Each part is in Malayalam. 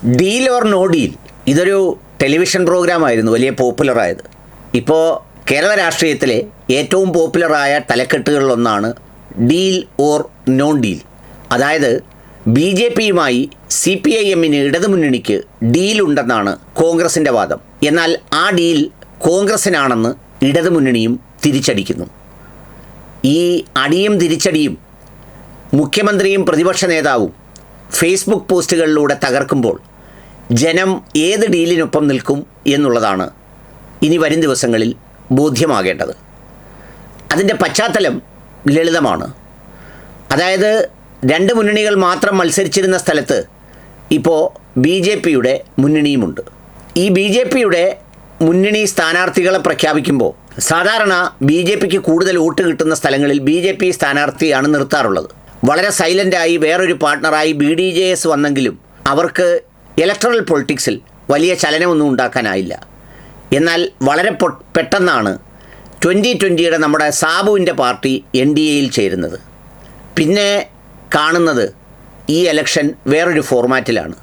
ഡീൽ ഓർ നോ ഡീൽ ഇതൊരു ടെലിവിഷൻ പ്രോഗ്രാമായിരുന്നു വലിയ പോപ്പുലറായത്. ഇപ്പോൾ കേരള രാഷ്ട്രീയത്തിലെ ഏറ്റവും പോപ്പുലറായ തലക്കെട്ടുകളിലൊന്നാണ് ഡീൽ ഓർ നോൺ ഡീൽ. അതായത് BJPയുമായി CPIMന് ഇടതുമുന്നണിക്ക് ഡീലുണ്ടെന്നാണ് കോൺഗ്രസിൻ്റെ വാദം. എന്നാൽ ആ ഡീൽ കോൺഗ്രസിനാണെന്ന് ഇടതുമുന്നണിയും തിരിച്ചടിക്കുന്നു. ഈ അടിയും തിരിച്ചടിയും മുഖ്യമന്ത്രിയും പ്രതിപക്ഷ നേതാവും ഫേസ്ബുക്ക് പോസ്റ്റുകളിലൂടെ തകർക്കുമ്പോൾ ജനം ഏത് ഡീലിനൊപ്പം നിൽക്കും എന്നുള്ളതാണ് ഇനി വരും ദിവസങ്ങളിൽ ബോധ്യമാകേണ്ടത്. അതിൻ്റെ പശ്ചാത്തലം ലളിതമാണ്. അതായത് രണ്ട് മുന്നണികൾ മാത്രം മത്സരിച്ചിരുന്ന സ്ഥലത്ത് ഇപ്പോൾ BJPയുടെ മുന്നണിയുമുണ്ട്. ഈ BJPയുടെ മുന്നണി സ്ഥാനാർത്ഥികളെ പ്രഖ്യാപിക്കുമ്പോൾ സാധാരണ BJPക്ക് കൂടുതൽ വോട്ട് കിട്ടുന്ന സ്ഥലങ്ങളിൽ BJP സ്ഥാനാർത്ഥിയാണ് നിർത്താറുള്ളത്. വളരെ സൈലൻ്റായി വേറൊരു പാർട്ട്ണറായി BDJS വന്നെങ്കിലും അവർക്ക് ഇലക്ട്രൽ പൊളിറ്റിക്സിൽ വലിയ ചലനമൊന്നും ഉണ്ടാക്കാനായില്ല. എന്നാൽ വളരെ പെട്ടെന്നാണ് 2020 നമ്മുടെ സാബുവിൻ്റെ പാർട്ടി NDAയിൽ ചേരുന്നത്. പിന്നെ കാണുന്നത് ഈ ഇലക്ഷൻ വേറൊരു ഫോർമാറ്റിലാണ്.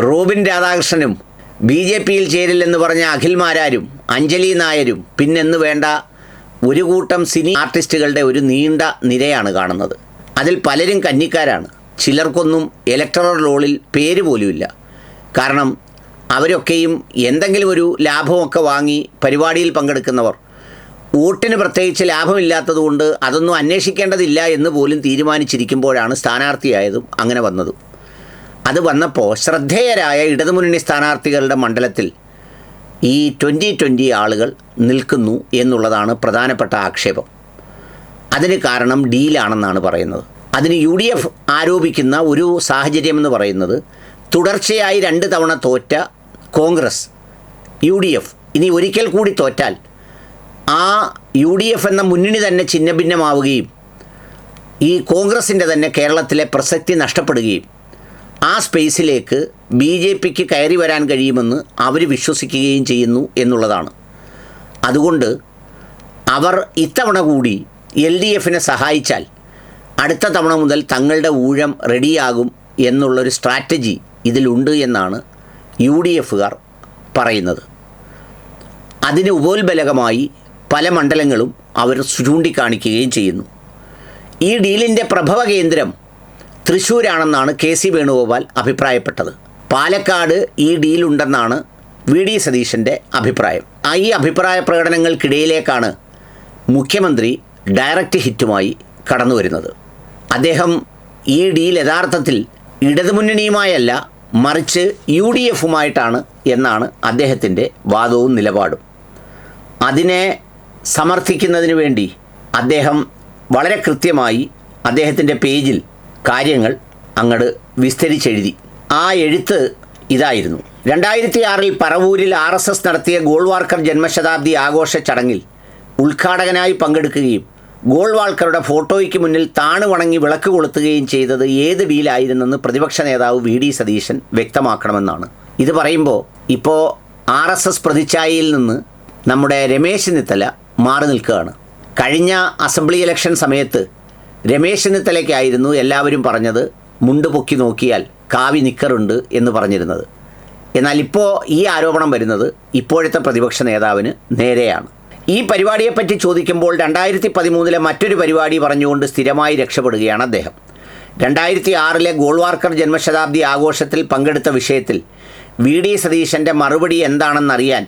റോബിൻ രാധാകൃഷ്ണനും BJPയിൽ ചേരില്ലെന്ന് പറഞ്ഞ അഖിൽ മാരാരും അഞ്ജലി നായരും പിന്നെന്ന് വേണ്ട ഒരു കൂട്ടം സിനി ആർട്ടിസ്റ്റുകളുടെ ഒരു നീണ്ട നിരയാണ് കാണുന്നത്. അതിൽ പലരും കന്നിക്കാരാണ്. ചിലർക്കൊന്നും ഇലക്ടറൽ റോളിൽ പേര് പോലുമില്ല. കാരണം അവരൊക്കെയും എന്തെങ്കിലും ഒരു ലാഭമൊക്കെ വാങ്ങി പരിപാടിയിൽ പങ്കെടുക്കുന്നവർ വോട്ടിന് പ്രത്യേകിച്ച് ലാഭമില്ലാത്തതുകൊണ്ട് അതൊന്നും അന്വേഷിക്കേണ്ടതില്ല എന്ന് പോലും തീരുമാനിച്ചിരിക്കുമ്പോഴാണ് സ്ഥാനാർത്ഥിയായതും അങ്ങനെ വന്നതും. അത് വന്നപ്പോൾ ശ്രദ്ധേയരായ ഇടതുമുന്നണി സ്ഥാനാർത്ഥികളുടെ മണ്ഡലത്തിൽ ഈ 2020 ആളുകൾ നിൽക്കുന്നു എന്നുള്ളതാണ് പ്രധാനപ്പെട്ട ആക്ഷേപം. അതിന് കാരണം ഡീലാണെന്നാണ് പറയുന്നത്. അതിന് UDF ആരോപിക്കുന്ന ഒരു സാഹചര്യമെന്ന് പറയുന്നത് തുടർച്ചയായി 2 തവണ തോറ്റ കോൺഗ്രസ് UDF ഇനി ഒരിക്കൽ കൂടി തോറ്റാൽ ആ UDF എന്ന മുന്നണി തന്നെ ഛിന്നഭിന്നമാവുകയും ഈ കോൺഗ്രസിൻ്റെ തന്നെ കേരളത്തിലെ പ്രസക്തി നഷ്ടപ്പെടുകയും ആ സ്പേസിലേക്ക് BJPക്ക് കയറി വരാൻ കഴിയുമെന്ന് അവർ വിശ്വസിക്കുകയും ചെയ്യുന്നു എന്നുള്ളതാണ്. അതുകൊണ്ട് അവർ ഇത്തവണ കൂടി LDFനെ സഹായിച്ചാൽ അടുത്ത തവണ മുതൽ തങ്ങളുടെ ഊഴം റെഡിയാകും എന്നുള്ളൊരു സ്ട്രാറ്റജി ഇതിലുണ്ട് എന്നാണ് UDFകാർ പറയുന്നത്. അതിന് ഉപോത്ബലകമായി പല മണ്ഡലങ്ങളും അവർ ചൂണ്ടിക്കാണിക്കുകയും ചെയ്യുന്നു. ഈ ഡീലിൻ്റെ പ്രഭവ കേന്ദ്രം തൃശ്ശൂരാണെന്നാണ് KC വേണുഗോപാൽ അഭിപ്രായപ്പെട്ടത്. പാലക്കാട് ഈ ഡീലുണ്ടെന്നാണ് VD സതീശൻ്റെ അഭിപ്രായം. ഈ അഭിപ്രായ പ്രകടനങ്ങൾക്കിടയിലേക്കാണ് മുഖ്യമന്ത്രി ഡയറക്റ്റ് ഹിറ്റുമായി കടന്നു വരുന്നത്. അദ്ദേഹം ഈ ഡീൽ യഥാർത്ഥത്തിൽ ഇടതുമുന്നണിയുമായല്ല മറിച്ച് UDFുമായിട്ടാണ് എന്നാണ് അദ്ദേഹത്തിൻ്റെ വാദവും നിലപാടും. അതിനെ സമർത്ഥിക്കുന്നതിന് വേണ്ടി അദ്ദേഹം വളരെ കൃത്യമായി അദ്ദേഹത്തിൻ്റെ പേജിൽ കാര്യങ്ങൾ അങ്ങട് വിസ്തരിച്ചെഴുതി. ആ എഴുത്ത് ഇതായിരുന്നു: 2006 പറവൂരിൽ RSS നടത്തിയ ഗോൾവാൾക്കർ ജന്മശതാബ്ദി ആഘോഷ ചടങ്ങിൽ ഉദ്ഘാടകനായി പങ്കെടുക്കുകയും ഗോൾവാൾക്കറുടെ ഫോട്ടോയ്ക്ക് മുന്നിൽ താണുവണങ്ങി വിളക്ക് കൊളുത്തുകയും ചെയ്തത് ഏത് ഡീലായിരുന്നെന്ന് പ്രതിപക്ഷ നേതാവ് VD സതീശൻ വ്യക്തമാക്കണമെന്നാണ്. ഇത് പറയുമ്പോൾ ഇപ്പോൾ RSS പ്രതിച്ഛായയിൽ നിന്ന് നമ്മുടെ രമേശ് ചെന്നിത്തല മാറി നിൽക്കുകയാണ്. കഴിഞ്ഞ അസംബ്ലി ഇലക്ഷൻ സമയത്ത് രമേശ് ചെന്നിത്തലയ്ക്കായിരുന്നു എല്ലാവരും പറഞ്ഞത് മുണ്ട് പൊക്കി നോക്കിയാൽ കാവി നിക്കറുണ്ട് എന്ന് പറഞ്ഞിരുന്നത്. എന്നാൽ ഇപ്പോൾ ഈ ആരോപണം വരുന്നത് ഇപ്പോഴത്തെ പ്രതിപക്ഷ നേതാവിന് നേരെയാണ്. ഈ പരിപാടിയെപ്പറ്റി ചോദിക്കുമ്പോൾ 2013 മറ്റൊരു പരിപാടി പറഞ്ഞുകൊണ്ട് സ്ഥിരമായി രക്ഷപ്പെടുകയാണ് അദ്ദേഹം. 2006 ഗോൾവാൾക്കർ ജന്മശതാബ്ദി ആഘോഷത്തിൽ പങ്കെടുത്ത വിഷയത്തിൽ VD സതീശൻ്റെ മറുപടി എന്താണെന്നറിയാൻ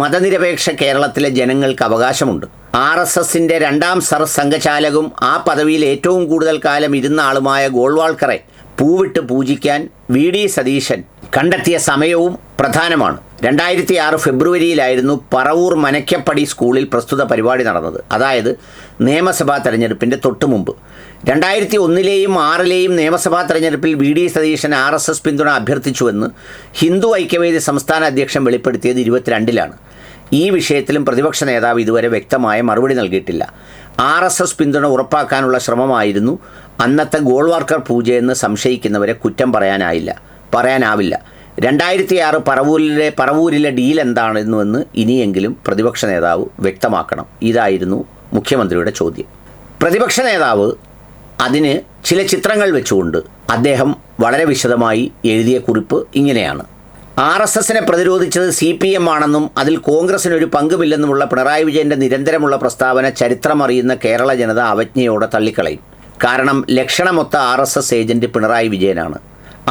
മതനിരപേക്ഷ കേരളത്തിലെ ജനങ്ങൾക്ക് അവകാശമുണ്ട്. RSSൻ്റെ 2ാം സംഘചാലകും ആ പദവിയിൽ ഏറ്റവും കൂടുതൽ കാലം ഇരുന്ന ആളുമായ ഗോൾവാൾക്കറെ പൂവിട്ട് പൂജിക്കാൻ VD സതീശൻ കണ്ടെത്തിയ സമയവും പ്രധാനമാണ്. 2006 ഫെബ്രുവരിയിലായിരുന്നു പറവൂർ മനയ്ക്കപ്പടി സ്കൂളിൽ പ്രസ്തുത പരിപാടി നടന്നത്. അതായത് നിയമസഭാ തെരഞ്ഞെടുപ്പിൻ്റെ തൊട്ട് മുമ്പ്. 2001ലെയും 2006ലെയും നിയമസഭാ തെരഞ്ഞെടുപ്പിൽ VD സതീശൻ RSS പിന്തുണ അഭ്യർത്ഥിച്ചുവെന്ന് ഹിന്ദു ഐക്യവേദി സംസ്ഥാന അധ്യക്ഷൻ വെളിപ്പെടുത്തിയത് 22-ലാണ്. ഈ വിഷയത്തിലും പ്രതിപക്ഷ നേതാവ് ഇതുവരെ വ്യക്തമായ മറുപടി നൽകിയിട്ടില്ല. RSS പിന്തുണ ഉറപ്പാക്കാനുള്ള ശ്രമമായിരുന്നു അന്നത്തെ ഗോൾവാൾക്കർ പൂജയെന്ന് സംശയിക്കുന്നവരെ കുറ്റം പറയാനാവില്ല. 2006 പറവൂരിലെ ഡീൽ എന്താണെന്നുവെന്ന് ഇനിയെങ്കിലും പ്രതിപക്ഷ നേതാവ് വ്യക്തമാക്കണം. ഇതായിരുന്നു മുഖ്യമന്ത്രിയുടെ ചോദ്യം. പ്രതിപക്ഷ നേതാവ് അതിന് ചില ചിത്രങ്ങൾ വെച്ചുകൊണ്ട് അദ്ദേഹം വളരെ വിശദമായി എഴുതിയ കുറിപ്പ് ഇങ്ങനെയാണ്: RSSനെ പ്രതിരോധിച്ചത് CPM ആണെന്നും അതിൽ കോൺഗ്രസിനൊരു പങ്കുമില്ലെന്നുമുള്ള പിണറായി വിജയൻ്റെ നിരന്തരമുള്ള പ്രസ്താവന ചരിത്രമറിയുന്ന കേരള ജനത അവജ്ഞയോടെ തള്ളിക്കളയും. കാരണം ലക്ഷണമൊത്ത RSS ഏജന്റ് പിണറായി വിജയനാണ്.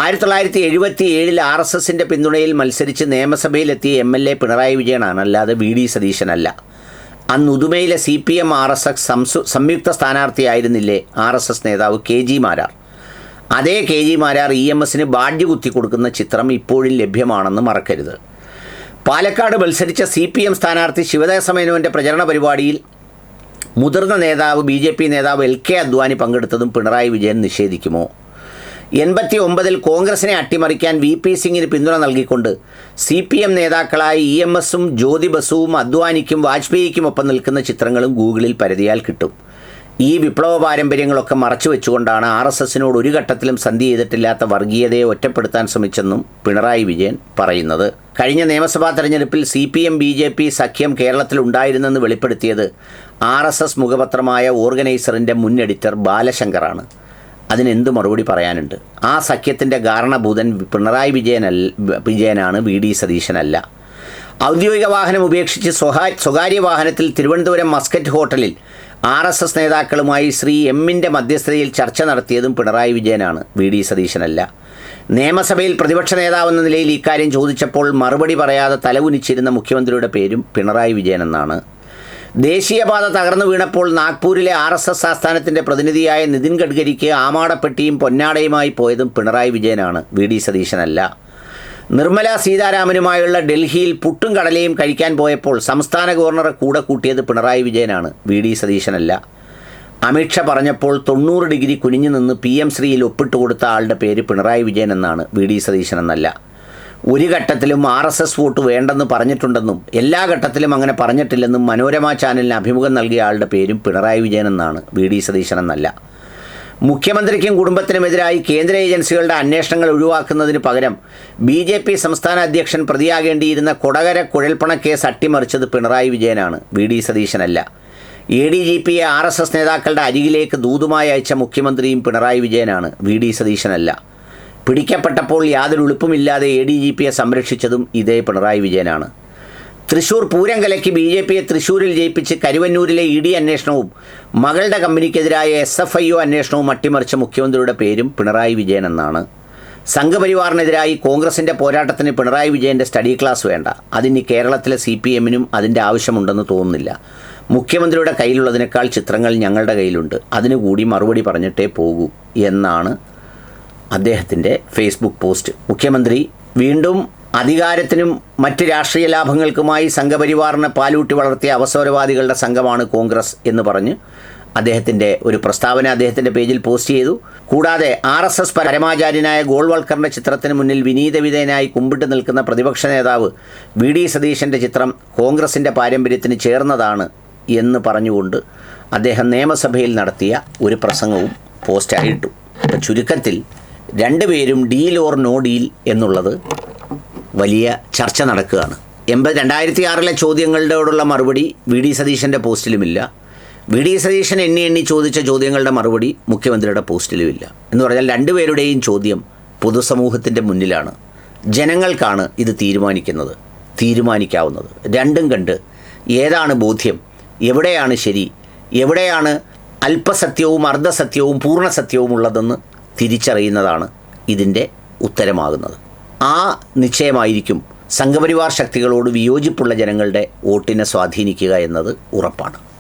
1977 RSSൻ്റെ പിന്തുണയിൽ മത്സരിച്ച് നിയമസഭയിലെത്തിയ MLA പിണറായി വിജയനാണ്, അല്ലാതെ VD സതീശനല്ല. അന്ന് ഉദുമയിലെ CPM RSS സംയുക്ത സ്ഥാനാർത്ഥിയായിരുന്നില്ലേ RSS നേതാവ് KG മാരാർ? അതേ KG മാരാർ EMSന് ബാഡ്ജ് കുത്തിക്കൊടുക്കുന്ന ചിത്രം ഇപ്പോഴും ലഭ്യമാണെന്ന് മറക്കരുത്. പാലക്കാട് മത്സരിച്ച CPM സ്ഥാനാർത്ഥി ശിവദാസ മേനോൻ്റെ പ്രചരണ പരിപാടിയിൽ മുതിർന്ന നേതാവ് BJP നേതാവ് LK അദ്വാനി പങ്കെടുത്തതും പിണറായി വിജയൻ നിഷേധിക്കുമോ? 89 കോൺഗ്രസിനെ അട്ടിമറിക്കാൻ VP സിംഗിന് പിന്തുണ നൽകിക്കൊണ്ട് CPM നേതാക്കളായ EMSും ജ്യോതി ബസുവും അദ്വാനിക്കും വാജ്പേയിക്കുമൊപ്പം നിൽക്കുന്ന ചിത്രങ്ങളും ഗൂഗിളിൽ പരതിയാൽ കിട്ടും. ഈ വിപ്ലവ പാരമ്പര്യങ്ങളൊക്കെ മറച്ചു വെച്ചുകൊണ്ടാണ് RSSനോട് ഒരു ഘട്ടത്തിലും സന്ധി ചെയ്തിട്ടില്ലാത്ത വർഗീയതയെ ഒറ്റപ്പെടുത്താൻ ശ്രമിച്ചെന്നും പിണറായി വിജയൻ പറയുന്നത്. കഴിഞ്ഞ നിയമസഭാ തെരഞ്ഞെടുപ്പിൽ CPM BJP സഖ്യം കേരളത്തിലുണ്ടായിരുന്നെന്ന് വെളിപ്പെടുത്തിയത് RSS മുഖപത്രമായ ഓർഗനൈസറിൻ്റെ മുൻ എഡിറ്റർ ബാലശങ്കറാണ്. അതിനെന്ത് മറുപടി പറയാനുണ്ട്? ആ സഖ്യത്തിൻ്റെ കാരണഭൂതൻ പിണറായി വിജയനാണ്, VD സതീശനല്ല. ഔദ്യോഗിക വാഹനം ഉപേക്ഷിച്ച് സ്വകാര്യ വാഹനത്തിൽ തിരുവനന്തപുരം മസ്കറ്റ് ഹോട്ടലിൽ RSS നേതാക്കളുമായി ശ്രീ എമ്മിൻ്റെ മധ്യസ്ഥതയിൽ ചർച്ച നടത്തിയതും പിണറായി വിജയനാണ്, VD സതീശനല്ല. നിയമസഭയിൽ പ്രതിപക്ഷ നേതാവെന്ന നിലയിൽ ഇക്കാര്യം ചോദിച്ചപ്പോൾ മറുപടി പറയാതെ തലകുനിച്ചിരുന്ന മുഖ്യമന്ത്രിയുടെ പേരും പിണറായി വിജയൻ എന്നാണ്. ദേശീയപാത തകർന്നു വീണപ്പോൾ നാഗ്പൂരിലെ RSS ആസ്ഥാനത്തിൻ്റെ പ്രതിനിധിയായ നിതിൻ ഗഡ്കരിക്ക് ആമാടപ്പെട്ടിയും പൊന്നാടയുമായി പോയതും പിണറായി വിജയനാണ്, VD സതീശനല്ല. നിർമ്മല സീതാരാമനുമായുള്ള ഡൽഹിയിൽ പുട്ടും കടലയും കഴിക്കാൻ പോയപ്പോൾ സംസ്ഥാന ഗവർണറെ കൂടെ കൂട്ടിയത് പിണറായി വിജയനാണ്, VD സതീശനല്ല. അമിത്ഷാ പറഞ്ഞപ്പോൾ 90 ഡിഗ്രി കുനിഞ്ഞു നിന്ന് PM ശ്രീയിൽ ഒപ്പിട്ട് കൊടുത്ത ആളുടെ പേര് പിണറായി വിജയൻ എന്നാണ്, VD സതീശനെന്നല്ല. ഒരു ഘട്ടത്തിലും RSS വോട്ട് വേണ്ടെന്ന് പറഞ്ഞിട്ടുണ്ടെന്നും എല്ലാ ഘട്ടത്തിലും അങ്ങനെ പറഞ്ഞിട്ടില്ലെന്നും മനോരമ ചാനലിന് അഭിമുഖം നൽകിയ ആളുടെ പേരും പിണറായി വിജയൻ എന്നാണ്, VD സതീശനെന്നല്ല. മുഖ്യമന്ത്രിക്കും കുടുംബത്തിനുമെതിരായി കേന്ദ്ര ഏജൻസികളുടെ അന്വേഷണങ്ങൾ ഒഴിവാക്കുന്നതിന് പകരം BJP സംസ്ഥാന അധ്യക്ഷൻ പ്രതിയാകേണ്ടിയിരുന്ന കൊടകര കുഴൽപ്പണക്കേസ് അട്ടിമറിച്ചത് പിണറായി വിജയനാണ്, VD സതീശനല്ല. ADGPയെ RSS നേതാക്കളുടെ അരികിലേക്ക് ദൂതുമായി അയച്ച മുഖ്യമന്ത്രിയും പിണറായി വിജയനാണ്, VD സതീശനല്ല. പിടിക്കപ്പെട്ടപ്പോൾ യാതൊരു ഉളുപ്പുമില്ലാതെ ADGPയെ സംരക്ഷിച്ചതും ഇതേ പിണറായി വിജയനാണ്. തൃശൂർ പൂരം കലയ്ക്ക് BJPയെ തൃശ്ശൂരിൽ ജയിപ്പിച്ച് കരുവന്നൂരിലെ ED അന്വേഷണവും മകളുടെ കമ്പനിക്കെതിരായ SFIO അന്വേഷണവും അട്ടിമറിച്ച മുഖ്യമന്ത്രിയുടെ പേരും പിണറായി വിജയൻ എന്നാണ്. സംഘപരിവാറിനെതിരായി കോൺഗ്രസിൻ്റെ പോരാട്ടത്തിന് പിണറായി വിജയൻ്റെ സ്റ്റഡി ക്ലാസ് വേണ്ട. അതിന് കേരളത്തിലെ CPMനും അതിൻ്റെ ആവശ്യമുണ്ടെന്ന് തോന്നുന്നില്ല. മുഖ്യമന്ത്രിയുടെ കയ്യിലുള്ളതിനേക്കാൾ ചിത്രങ്ങൾ ഞങ്ങളുടെ കയ്യിലുണ്ട്, അതിനുകൂടി മറുപടി പറഞ്ഞിട്ടേ പോകൂ എന്നാണ് അദ്ദേഹത്തിൻ്റെ ഫേസ്ബുക്ക് പോസ്റ്റ്. മുഖ്യമന്ത്രി വീണ്ടും അധികാരത്തിനും മറ്റ് രാഷ്ട്രീയ ലാഭങ്ങൾക്കുമായി സംഘപരിവാറിനെ പാലൂട്ടി വളർത്തിയ അവസരവാദികളുടെ സംഘമാണ് കോൺഗ്രസ് എന്ന് പറഞ്ഞ് അദ്ദേഹത്തിൻ്റെ ഒരു പ്രസ്താവന അദ്ദേഹത്തിൻ്റെ പേജിൽ പോസ്റ്റ് ചെയ്തു. കൂടാതെ RSS പരമാചാര്യനായ ഗോൾവൾക്കറിൻ്റെ ചിത്രത്തിന് മുന്നിൽ വിനീതവിധേയനായി കുമ്പിട്ട് നിൽക്കുന്ന പ്രതിപക്ഷ നേതാവ് VD സതീശൻ്റെ ചിത്രം കോൺഗ്രസിൻ്റെ പാരമ്പര്യത്തിന് ചേർന്നതാണ് എന്ന് പറഞ്ഞുകൊണ്ട് അദ്ദേഹം നിയമസഭയിൽ നടത്തിയ ഒരു പ്രസംഗവും പോസ്റ്റായിട്ടു. ചുരുക്കത്തിൽ രണ്ടുപേരും ഡീൽ ഓർ നോ ഡീൽ എന്നുള്ളത് വലിയ ചർച്ച നടക്കുകയാണ്. 2006 ചോദ്യങ്ങളോടുള്ള മറുപടി VD സതീശൻ്റെ പോസ്റ്റിലുമില്ല. VD സതീശൻ എണ്ണി ചോദിച്ച ചോദ്യങ്ങളുടെ മറുപടി മുഖ്യമന്ത്രിയുടെ പോസ്റ്റിലുമില്ല. എന്ന് പറഞ്ഞാൽ രണ്ടുപേരുടെയും ചോദ്യം പൊതുസമൂഹത്തിൻ്റെ മുന്നിലാണ്. ജനങ്ങൾക്കാണ് ഇത് തീരുമാനിക്കാവുന്നത്. രണ്ടും കണ്ട് ഏതാണ് ബോധ്യം, എവിടെയാണ് ശരി, എവിടെയാണ് അല്പസത്യവും അർദ്ധസത്യവും പൂർണ്ണസത്യവും ഉള്ളതെന്ന് തിരിച്ചറിയുന്നതാണ് ഇതിൻ്റെ ഉത്തരമാകുന്നത്. ആ നിശ്ചയമായിരിക്കും സംഘപരിവാർ ശക്തികളോട് വിയോജിപ്പുള്ള ജനങ്ങളുടെ വോട്ടിനെ സ്വാധീനിക്കുക എന്നത് ഉറപ്പാണ്.